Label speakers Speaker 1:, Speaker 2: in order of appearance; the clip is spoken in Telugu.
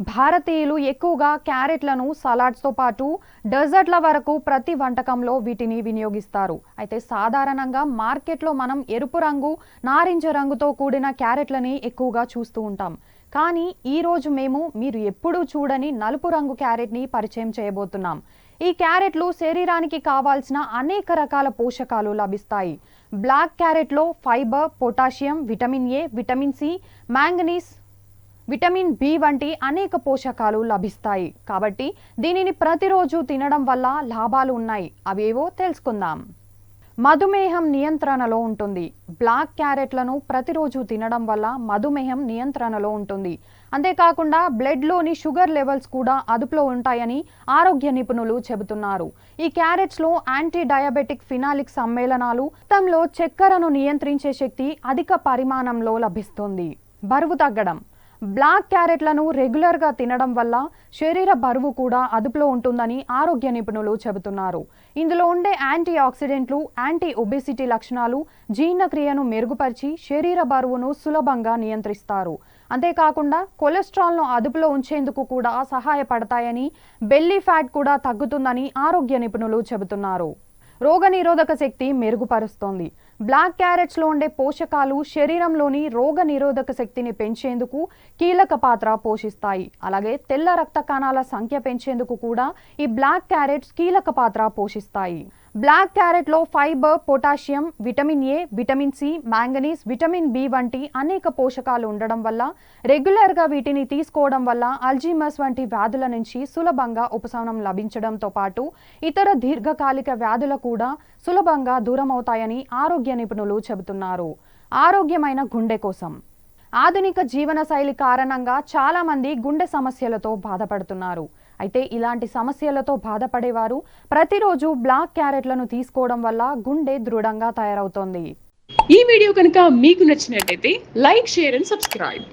Speaker 1: భారతీయులు ఎక్కువగా క్యారెట్లను సలాడ్స్తో పాటు డెజర్ట్ల వరకు ప్రతి వంటకంలో వీటిని వినియోగిస్తారు. అయితే సాధారణంగా మార్కెట్లో మనం ఎరుపు రంగు, నారింజ రంగుతో కూడిన క్యారెట్లని ఎక్కువగా చూస్తూ ఉంటాం. కానీ ఈరోజు మీరు ఎప్పుడూ చూడని నలుపు రంగు క్యారెట్ని పరిచయం చేయబోతున్నాం. ఈ క్యారెట్లు శరీరానికి కావాల్సిన అనేక రకాల పోషకాలు లభిస్తాయి. బ్లాక్ క్యారెట్లో fibre, potassium, vitamin A, vitamin C, manganese, vitamin B వంటి అనేక పోషకాలు లభిస్తాయి. కాబట్టి దీనిని ప్రతిరోజు తినడం వల్ల లాభాలు ఉన్నాయి. అవేవో తెలుసుకుందాం. మధుమేహం నియంత్రణలో ఉంటుంది. బ్లాక్ క్యారెట్లను ప్రతిరోజు తినడం వల్ల మధుమేహం నియంత్రణలో ఉంటుంది. అంతేకాకుండా బ్లడ్లోని షుగర్ లెవెల్స్ కూడా అదుపులో ఉంటాయని ఆరోగ్య నిపుణులు చెబుతున్నారు. ఈ క్యారెట్స్లో యాంటీ డయాబెటిక్ ఫినాలిక్ సమ్మేళనాలు రక్తంలో చక్కెరను నియంత్రించే శక్తి అధిక పరిమాణంలో లభిస్తుంది. బరువు తగ్గడం. బ్లాక్ క్యారెట్లను రెగ్యులర్గా తినడం వల్ల శరీర బరువు కూడా అదుపులో ఉంటుందని ఆరోగ్య నిపుణులు చెబుతున్నారు. ఇందులో ఉండే యాంటీ ఆక్సిడెంట్లు యాంటీ ఒబెసిటీ లక్షణాలు జీర్ణక్రియను మెరుగుపరిచి శరీర బరువును సులభంగా నియంత్రిస్తారు. అంతేకాకుండా కొలెస్ట్రాల్ను అదుపులో ఉంచేందుకు కూడా సహాయపడతాయని, బెల్లీ ఫ్యాట్ కూడా తగ్గుతుందని ఆరోగ్య నిపుణులు చెబుతున్నారు. రోగనిరోధక శక్తి మెరుగుపరుస్తోంది. బ్లాక్ క్యారెట్స్లో ఉండే పోషకాలు శరీరంలోని రోగనిరోధక శక్తిని పెంచేందుకు కీలక పాత్ర పోషిస్తాయి. అలాగే తెల్ల రక్త కణాల సంఖ్య పెంచేందుకు కూడా ఈ బ్లాక్ క్యారెట్స్ కీలక పాత్ర పోషిస్తాయి. బ్లాక్ క్యారెట్లో fibre, potassium, vitamin A, vitamin C, manganese, vitamin B వంటి అనేక పోషకాలు ఉండడం వల్ల రెగ్యులర్గా వీటిని తీసుకోవడం వల్ల అల్జీమర్స్ వంటి వ్యాధుల నుంచి సులభంగా ఉపశమనం లభించడంతో పాటు ఇతర దీర్ఘకాలిక వ్యాధులు కూడా సులభంగా దూరమవుతాయని ఆరోగ్య నిపుణులు చెబుతున్నారు. ఆరోగ్యమైన గుండె కోసం. ఆధునిక జీవనశైలి కారణంగా చాలా మంది గుండె సమస్యలతో బాధపడుతున్నారు. అయితే ఇలాంటి సమస్యలతో బాధపడేవారు ప్రతిరోజు బ్లాక్ క్యారెట్లను తీసుకోవడం వల్ల గుండె దృఢంగా తయారవుతోంది.
Speaker 2: ఈ వీడియో కనుక మీకు నచ్చినట్లయితే లైక్, షేర్ అండ్ సబ్స్క్రైబ్.